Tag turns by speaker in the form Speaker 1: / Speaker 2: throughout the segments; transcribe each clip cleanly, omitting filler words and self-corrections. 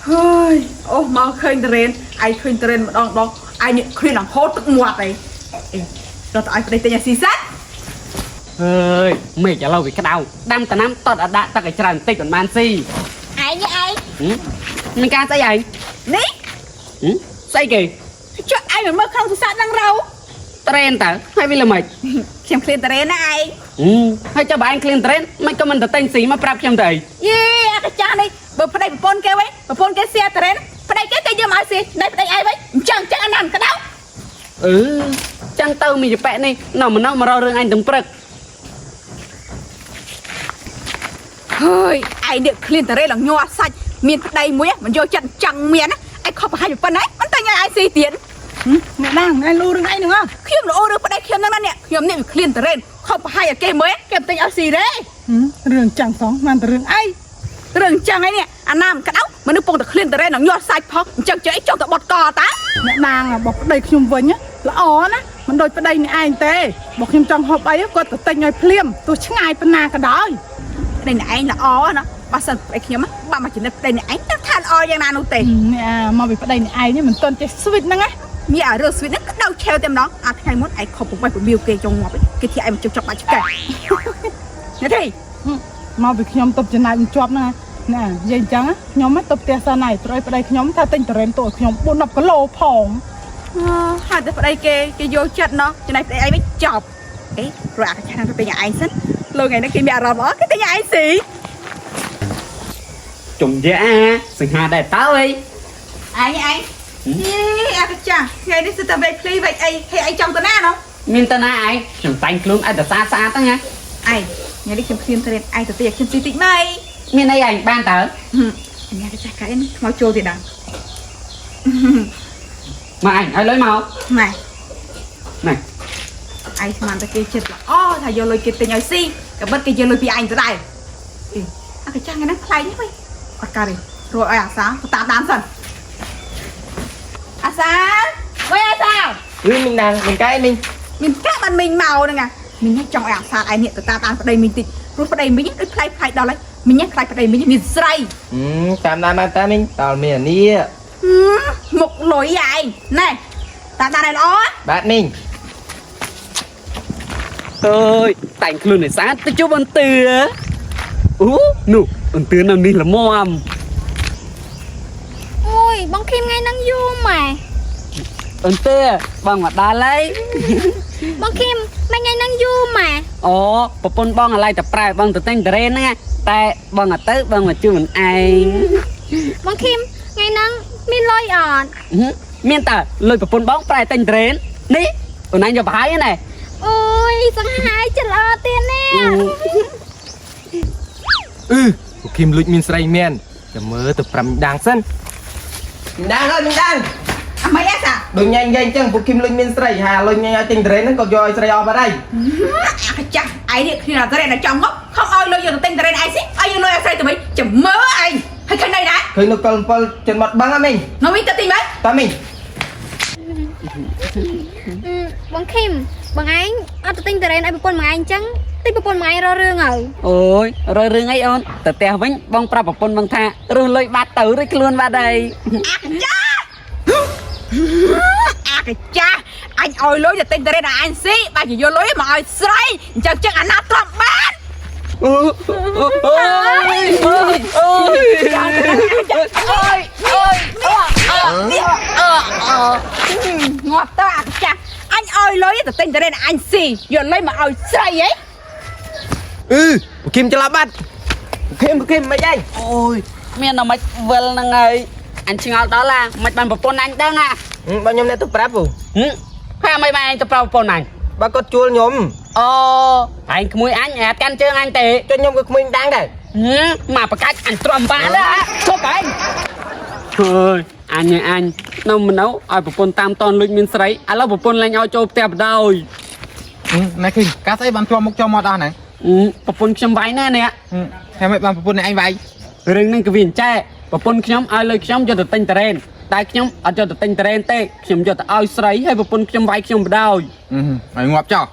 Speaker 1: hơi ô mau khơi tren ai khơi tren mà đong ai nhận khuyên làm hốt tức ngoặt này rồi tao ai đây tên nhà xì sát
Speaker 2: ơi mày chả lâu vì cái đầu đâm tao nắm tao đã tao cái tràn tây còn man si
Speaker 1: ai như ai
Speaker 2: mình ca say vậy
Speaker 1: ní
Speaker 2: say kì
Speaker 1: cho ai mà mơ không sát đang rau
Speaker 2: tren tao hay vì là mày
Speaker 1: xem khuyên tren ai
Speaker 2: hay cho bạn clean tren mày có mình tao tên xí mà prap xem thầy
Speaker 1: yeah cái cha này bữa phải đây một pon kêu ấy một pon kêu xe tren phải đây cái gì mà xì đây phải đây ai vậy chẳng anh ăn cái đâu
Speaker 2: chẳng tao mình chụp bẹ này nào mà rau rừng anh từng prep
Speaker 1: hơi ai được clean tren là nhoa sạch miền đây muối mình vô chân chẳng miền ai không phải hai một pon đấyมันtay ai xì tiền mẹ đang ai lưu được ai nữa khiêm là ô được phải đây khiêmนั่นnè khiêm này clean tren không phải hai cái mới kèm tay ai xì đấy
Speaker 3: រឿងចាំងសងមិនទៅរឿងអី
Speaker 1: រឿងចឹងឯនេះអាណាមកដៅមនុស្សពងតែឃ្លានតរ៉េនឹងញាត់សាច់ផុសអញ្ចឹងចេះចង់តែបត់កតា
Speaker 3: អ្នកនាងរបស់ប្តីខ្ញុំវិញល្អណាមិនដូចប្តីនេះឯងទេបើខ្ញុំចង់ហូបអីគាត់ទៅទិញឲ្យភ្លាមទោះឆ្ងាយប៉ុណ្ណាក៏ដោយ
Speaker 1: ប្តីនេះឯងល្អណាបើសិនប្តីខ្ញុំបាក់មកចំណិតប្តីនេះឯងទៅថាល្អយ៉ាងណានោះទេ
Speaker 3: មកពីប្តីនេះឯងមិនទាន់ចេះស្វីតហ្នឹងណា
Speaker 1: មានអារឿងស្វីតហ្នឹងក៏ដៅឆេវតែម្ដងអាថ្ងៃមុនឯងខុសពុកបែបរបៀវគេចង់ងាប់គេធ្វើឯងមកចុកបាច់ឆ្កែនេះទេ
Speaker 3: មកពីខ្ញុំទៅចំណាយមិនជាប់ហ្នឹងណានិយាយអញ្ចឹងខ្ញុំទៅផ្ទះសិនហើយត្រូវឲ្យប្តីខ្ញុំថាទិញតរ៉េនទៅឲ្យខ្ញុំ4-10គីឡូផង
Speaker 1: ហើយតែប្តីគេយកចិត្តណោះចំណែកប្តីឯងវិញចប់អេព្រោះអាខាងទៅញ៉ាឯងសិនលើថ្ងៃនេះគេមានអារម្មណ៍ល្អគេទៅញ៉ាឯងស៊ី
Speaker 2: chủng dễ sinh hà đại tao ấy
Speaker 1: ឯងអាកាចាថ្ងៃនេះសិតតែវេកភ្លីវេកអីហេអីចំទៅណាណោះ
Speaker 2: miền tây na ấy chủng tanh luôn ai đã xa xa tao nha
Speaker 1: ឯងថ្ងៃនេះខ្ញុំឃ្លានទៅរៀនឯងទៅទីខ្ញុំទីតិចម៉ៃ
Speaker 2: miền này ảnh ban tớ
Speaker 1: ញ៉ាកាចាកាអីខ្មៅចូលទៀតដល់
Speaker 2: mà ảnh ai lấy màu
Speaker 1: ម៉ែ
Speaker 2: này
Speaker 1: ឯងស្មានតែគេចិត្តល្អថាយកលុយគេទិញឲ្យស៊ីក៏បិទគេយកលុយពីឯងទៅដែរអាកាចាថ្ងៃហ្នឹងខ្លាញ់ហ្នឹងអត់ការទេរួចឲ្យអាសាទៅតាមសិនអាសាវិញអាសា
Speaker 4: mình đang mình cái mình
Speaker 1: មានកាក់បានមីងមកហ្នឹងមីងចង់ឲ្យអាសាឯងនេះទៅតាមប្តីមីងតិចព្រោះប្តីមីងដូចខ្លាយខ្លាយដល់ហើយមីងខ្លាយប្តីមីងមានស្រី
Speaker 4: តាមតាមតាមmình tao mình đi
Speaker 1: មុខលុយឯងណែតាមដែរល្អ
Speaker 4: bạn mình
Speaker 2: ơi tanh luôn này sát tôi chụp ăn từa nụ ăn từa nào đi là mòm
Speaker 5: ôi bông Kim ngay năng du mà
Speaker 2: ăn từa bằng mặt đá lấy
Speaker 5: bông Kim mày ngay năng du mà
Speaker 2: ồ bà pôn bong là lại tập prai bong từ tên tren nha tại bong là tới bong là chưa mình anh
Speaker 5: bông Kim ngay năng mi lôi ọt
Speaker 2: miền tả lời bà pôn bong prai tên tren đi ở này cho phải cái này
Speaker 5: ôi sang hai chân lo tiền nè
Speaker 4: Kim lụi mình say menจะมือตัวปรำดังสั้นmình đang ơi mình đang
Speaker 1: អាម៉េចអាសា
Speaker 4: đừng nhanh nhanh chân phụ Kim lụi mình say hà lụi nhanh tình thế nó còn rồi say vào đây
Speaker 1: អាកាចាឯងនេះគ្នាតរ៉េនចំមកខំឲ្យលុយយកទៅទិញតរ៉េនឯងស៊ីឲ្យយកលុយឲ្យស្រីទៅវិញចាំមើលឯងហើយឃើញណៃណា
Speaker 4: khơi nó còn pol chân mặt băng á mình
Speaker 1: នោះវិញទៅទិញមើល
Speaker 4: ta mình
Speaker 5: bông Kim bông anh ở tụi tinh tiền ai bông mà anh trắng tinh bông mà anh lo rương ở
Speaker 2: ôi rồi rừng ấy ôn từ tè vĩnh bong pra bà pôn bong tha rồi lôi bát tử đấy luôn vào đây
Speaker 1: អាកាចាអញឲ្យលុយទៅទិញតរ៉េនឲ្យអញស៊ីបើជាយកលុយមកឲ្យស្រីអញ្ចឹងចឹងអាណាទ្រាំបាន
Speaker 2: ôi
Speaker 1: ngọt tao à cha anh ơi lối từ tinh tới đây là anh xì giờ lấy mà ơi say ấy
Speaker 4: Kim cho lá bắt Kim mấy đây
Speaker 2: ôi miền nào mày vần là ngày anh chừng đó là mày bàn bà pôn anh đang à
Speaker 4: bao nhiêu này tôi prep rồi
Speaker 2: hay mày anh tập bà pôn anh
Speaker 4: ba con chua nhóm
Speaker 2: anh mui anh căn chương anh tệ
Speaker 4: cho nhóm của mình đang đây
Speaker 2: mà bà cách anh trộm bán đó số cái thôi anh nông mình nấu ai bà pôn tam ton lụi miền sấy anh lâu bà pôn lên ao chộp tẹp đôi
Speaker 4: này Kim cá sấy bán cho một cho một đàn này
Speaker 2: bà pôn châm váy nè nè
Speaker 4: theo mấy bán phụ này anh váy
Speaker 2: rừng nên cái viền tre bà pôn nhóm ai lời nhóm cho được tinh tren tại nhóm ở cho được tinh tren tê nhóm cho được ai sấy hay bà pôn châm váy châm đôi
Speaker 4: mày ngọt cho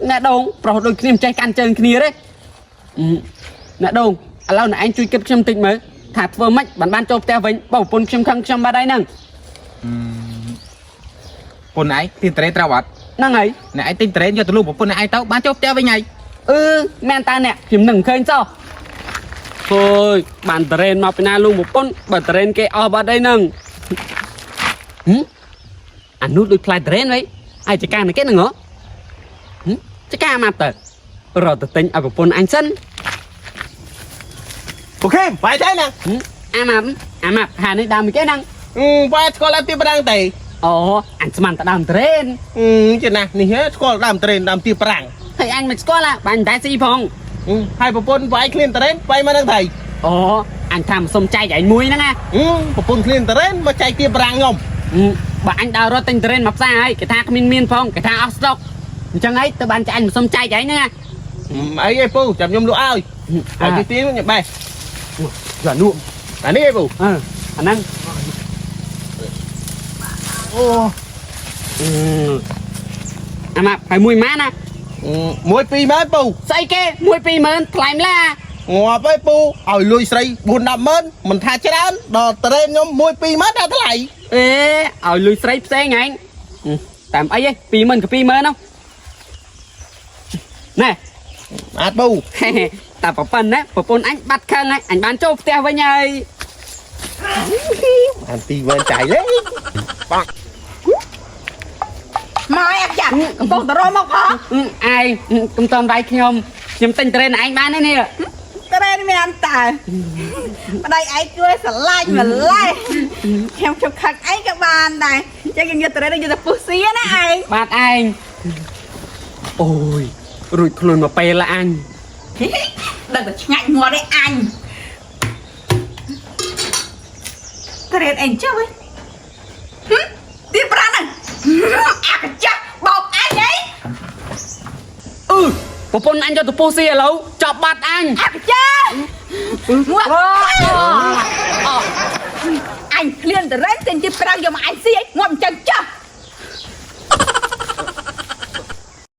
Speaker 2: nè đâu rồi đôi khi em chơi can chơi kia đấy nè đâu lâu nãy anh chui kịp châm tịnh mới ថាធ្វើម៉េចបានចូលផ្ទះវិញបើប្រពន្ធខ្ញុំខឹងខ្ញុំបាត់ហើយហ្នឹង
Speaker 4: ប៉ុនឯងទីត្រេត្រូវអត់
Speaker 2: ហ្នឹងហើយ
Speaker 4: អ្នកឯងទិញត្រេយកទៅលូប្រពន្ធអ្នកឯងទៅបានចូលផ្ទះវិញហើយ
Speaker 2: មែនតាអ្នកខ្ញុំនឹងឃើញចោះអើយបានតរេនមកពីណាលូងប្រពន្ធបើតរេនគេអស់បាត់ហើយហ្នឹងអានោះដូចផ្លែតរេនវិញឯចកាណាគេហ្នឹងហ៎ចកាមកទៅរត់ទៅទិញឲ្យប្រពន្ធអញសិន
Speaker 6: អូខេបាយទេណា
Speaker 2: អាម៉ាប់ហានេះដើមគេហ្នឹង
Speaker 6: បាយស្គាល់ទីប្រាំងទេ
Speaker 2: អូអញស្មានតែដើមតរេន
Speaker 6: ចេះណានេះហ៎ស្គាល់ដើមត្រេនដើមទីប្រាំង
Speaker 2: ហើយអញមិនស្គាល់បានតែស៊ីផង
Speaker 6: ហើយប្រពន្ធបាយឃ្លៀនត្រេនបាយមកនឹងថៃ
Speaker 2: អូអញថាមិនសុំចែកឯងមួយហ្នឹងណា
Speaker 6: ប្រពន្ធឃ្លៀនត្រេនមកចែកទីប្រាំងខ្ញុំ
Speaker 2: បើអញដើររត់ទិញតរេនមកផ្សារហើយគេថាគ្មានផងគេថាអស់ស្តុកអញ្ចឹងហើយទៅបានចាអញមិនសុំចែកឯងហ្នឹងណា
Speaker 6: អីឯពូចាំខ្ញុំលក់ឲ្យហើយទីទៀនខ្ញុំបេះ
Speaker 2: យ៉ានោះ
Speaker 6: អានេះឯពូ
Speaker 2: អាហ្នឹងអាម៉ាប់ហើយមួយម៉ាណា
Speaker 6: មួយពីរម៉ឺនពូ
Speaker 2: ស្អីគេមួយ20000ថ្លៃម្លា
Speaker 6: ងាប់ឯពូឲ្យលុយស្រី4-10ម៉ឺនមិនថាច្រើនដល់ត្រេនខ្ញុំមួយពីរម៉ឺនដល់ថ្លៃ
Speaker 2: អេឲ្យលុយស្រីផ្សេងឯងតាមអី20000ក៏20000នោះណែ
Speaker 6: អត់ពូ
Speaker 2: តែប្រពន្ធណាប្រពន្ធអញបាត់ខឹងហើយអញបានចូលផ្ទះវិញហើយ
Speaker 6: អានទីវែងចាយលេ
Speaker 1: មកអត់ចាកំពុងតរមកផង
Speaker 2: ឯងកុំតន់វាយខ្ញុំទិញតរេនឯងបានទេនេះ
Speaker 1: តរេនមានតែប្តីឯងជួយស្រឡាញ់ម្លេះខ្ញុំខឹងឯងក៏បានដែរចឹងខ្ញុំយកតរេនយកទៅពុះស៊ីណាឯង
Speaker 2: បាទឯងអូយរួចខ្លួនមកពេលละអញ
Speaker 1: ដឹងតែឆ្ងាញ់មាត់ឯអញតរេនឯងចុះវិញទីប្រាំហ្នឹងអាកចាស់បោកអញហី
Speaker 2: ប្រពន្ធអញយកទៅពុះស៊ីឥឡូវចប់បាត់អញ
Speaker 1: អាកចាស់ងាប់អញឃ្លានតរេនទិញទីប្រាំយកមកអញស៊ីងាប់អញ្ចឹងចាស់